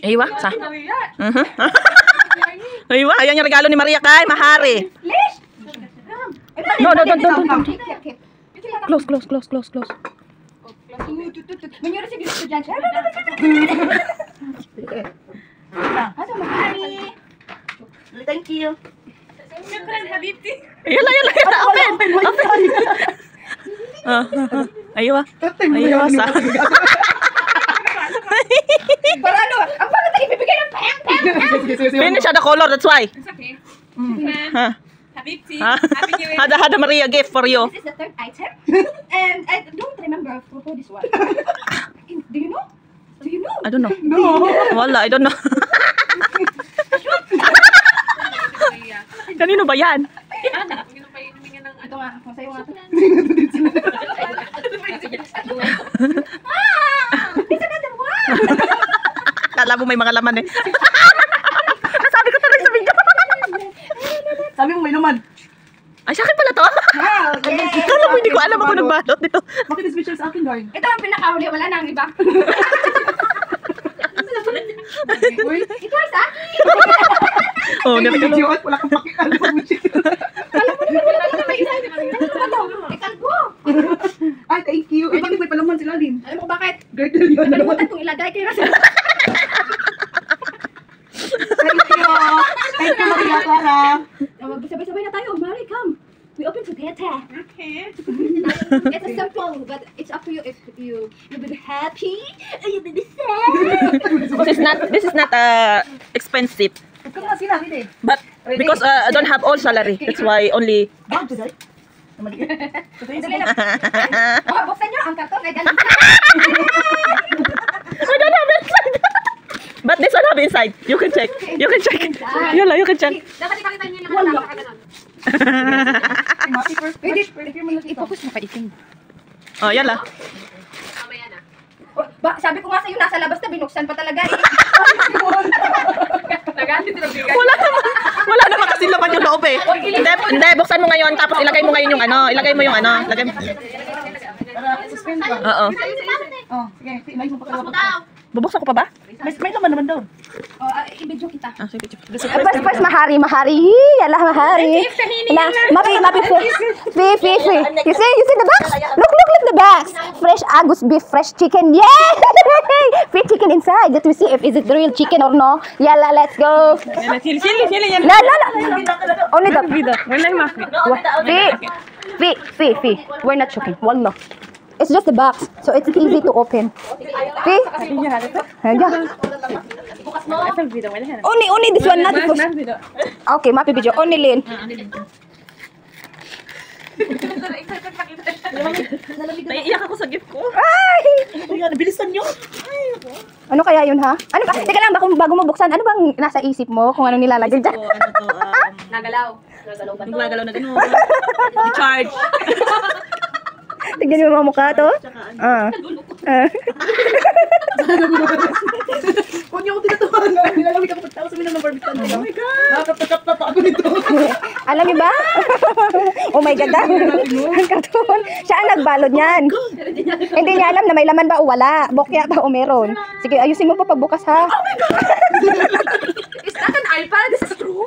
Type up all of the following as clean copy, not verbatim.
Aywa, sa. Aywa, ayan yung regalo ni Maria kay Mahari. No, don't. Close. Thank you. Yala, open. Aywa, sa. Para ano? Ang pala tayo bibigay ng pang. Finish the color, that's why. It's okay. Habibti. Huh? Happy New Year. Hada Maria gift for you. This is the third item. And I don't remember for this one. Do you know? I don't know. No. Wala, I don't know. Kanino ba yan? Ana, huwag pa inumin ng Ito nga, masaya nga ito. Kala mo may mga laman eh. Nasabi ko tuloy sa video. Sabi mo may laman. Ay, sa akin pala to? Wow, yes. Kala mo hindi ko alam ako nagbalot nito. Bakit special sa akin, darn? Ito ang pinakahuli, wala na ang iba. Ito ay sa akin. Oh, Video at wala kang pakikala mo alam mo naman may isa. Ikalbo. Ay, thank you. Eh, bakit may palaman sila din? Alam mo bakit? Girdle yun. Nalimutan kong ilagay kay Rasa. Thank you, Maria Clara. Sabay-sabay na tayo. Mari, come. We open together. Okay. It's a simple, but it's up to you if you will be happy or you will be sad. This is not expensive. But because I don't have all salary, that's why only. Buksan nyo ang karton ay galing. I don't have inside. But this one have inside. You can check. Yala, you can check. Dapat ipakita niyo yung laman ng nakakaganon. I-focus mo pa iting. Oh, yala. Mamaya na. Sabi ko nga sa'yo, nasa labas na, binuksan pa talaga eh. Nagalit na bigay. Wala naman kasi laman yung loob eh. Hindi, buksan mo ngayon, tapos ilagay mo ngayon yung ano. Ilagay mo yung ano. Oo. Oh, sige, may mo pa kalawa. Bubuksan ko pa ba? May laman naman daw. Oh, i-video kita. Ah, sige. First, Mahari. Yala, Mahari. Mapi. Fi. You see the box? Look the box. Fresh Agus beef, fresh chicken. Yay! Free chicken inside. Let me see if is it the real chicken or no. Yala, let's go. Sili yan. No. Only the. Wala yung mafi. Fi. We're not joking. Wallah. It's just a box, so it's easy to open. See? Only this one, not the Okay, mapi video. Only Lin. Naiiyak ako sa gift ko. Ay! Bilisan nyo. Ano kaya yun, ha? Ano ba? Teka lang, bago mo buksan, ano bang nasa isip mo kung anong nilalagay dyan? Nagalaw. Nagalaw na gano'n. I-charge. Tignan mo mga mukha to. Huwag niyo ako tinatawagan. Nilalamig ako pagtawa sa minang barbitan. Oh my God! Nakakapagkap ako nito. Alam niyo ba? Oh my God. Ang karton. Siya ang nagbalod niyan. Hindi niya alam na may laman ba o wala. Bokya ba o meron. Sige, ayusin mo pa pagbukas, ha? Oh my God! Is that an iPad? This is true?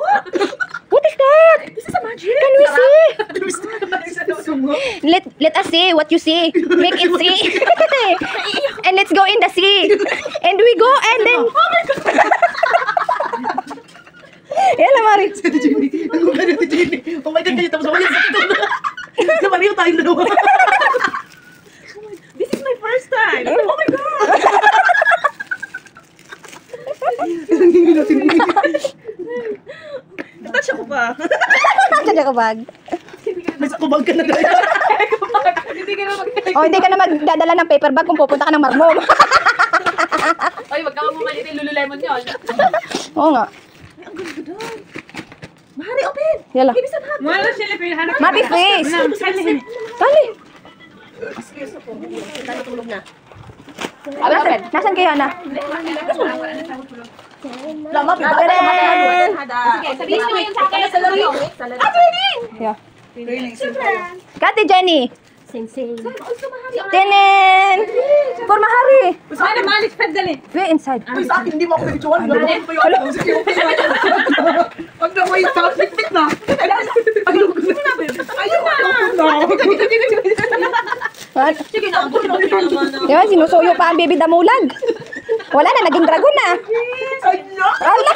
What is that? This is a magic. Can we see? Let Let us see what you see. Make it see. And let's go in the sea. And we go and then... Oh my God! Yan, Mari. Oh my God, kayo tapos ako yan. Namaliw tayong dalawa. This is my first time. Oh my God! Touch ako pa. Tadya ka bag. May sakubag ka na dahil. Oh, hindi ka na magdadala ng paper bag kung pupunta ka ng Marmol. Oy, wag kang mamalit yung Lululemon yun. Oo nga. Ang ganda doon. Mahari, open. Yala. Wala sila pinahanap. Mapi face. Tali. Tulog na. Nasaan kayo, Ana? Lama, Tadaan. Sige, sabihin mo yung sa akin. Sa laro. Yeah. Kati Jenny. Tenen! For Mahari! Sana malis pa dali. We're inside. Uy, sa akin, hindi mo ako picturean. Pag na may topic na. Ayun na. What? Sige na, ang gulo naman. Di ba, sinusuyo pa ang baby damulag. Wala na, naging dragon na. Wala.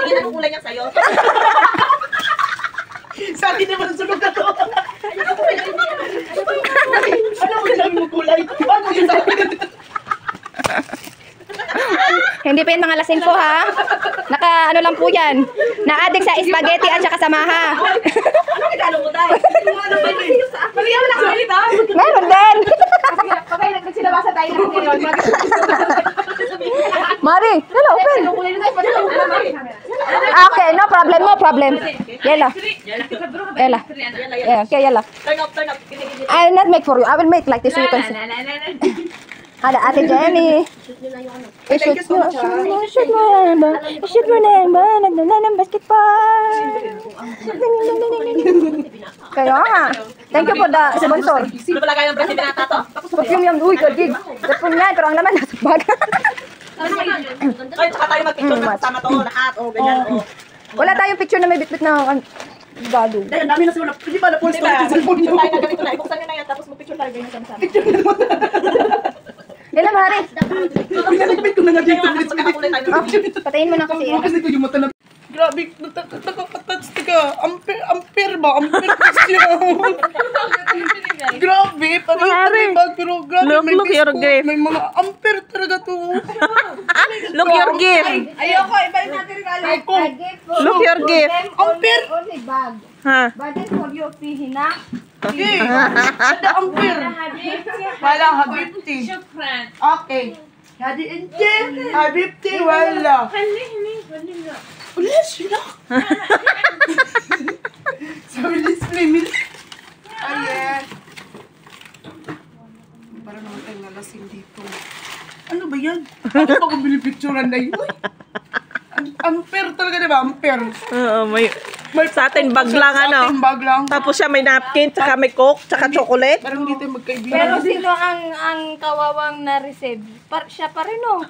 Anong kulay niya sa'yo? Sa akin naman ang sunog na to. Alam mo na mo kulay. Ano yun sa akin? Hindi pa yung mga lasing po ha. Naka ano lang po yan. Na-addict sa spaghetti at saka samaha. Ano kinalo mo tayo? Maliyan mo lang sa salita. Meron din. Okay, nagsilabasa tayo ng ngayon. Mari, hello, open. Okay, no problem, no problem. Yala. Yala. Yeah, okay, yala. Turn up. Gini. I'll not make for you. I will make like this so you can see. Hala, Ate Jenny. Thank you so much. Shoot mo na ba? Shoot mo na ba? Nagdala ng basketball. Kaya nga. Thank you for the sponsor. Ano pala kayo ng breast binata to? Perfume yung, uy, gagig. Perfume yan, pero ang laman nasa bag. Ay, tsaka tayo mag-picture na kasama to, lahat, o ganyan, o. Wala tayong picture na may bitbit na gado. Dahil dami na sila. Hindi ba na full Diba? story sa cellphone nyo? Tayo na ganito na, ibuksan nyo na yan, tapos mag-picture tayo ganyan sama-sama. Yala, Mari. Pinalagpit ko na nga dito. Kaya nga, magkakakulay tayo. Patayin mo na kasi. Kasi ko yung mata na... Grabe, nakakatats ka. Ampere ba? Ampere kasi Grabe, parang bag, pero grabe, may Look your biscuit, gift. may mga ampere talaga to. Look your gift. Ayoko, ibalik natin regalo. Ako, Look your gift. ampere. Only bag. Ha? Budget for you, Pihina. Okay, ada ampere. Wala, habibti. Shukran. Okay. Hadi ente, habibti, wala. Wala sila. Sabi display, mil. Ayan. Para naman tayong nalasing dito. Ano ba yan? Ano ba kung binipicturean na yun? Ampere talaga, di ba? Ampere. Oo, may sa atin bag lang, ano. Sa ating bag lang. Tapos siya may napkin, tsaka may coke, tsaka chocolate. Parang hindi tayo magkaibigan. Pero sino ang kawawang na-receive? Siya pa rin, oh.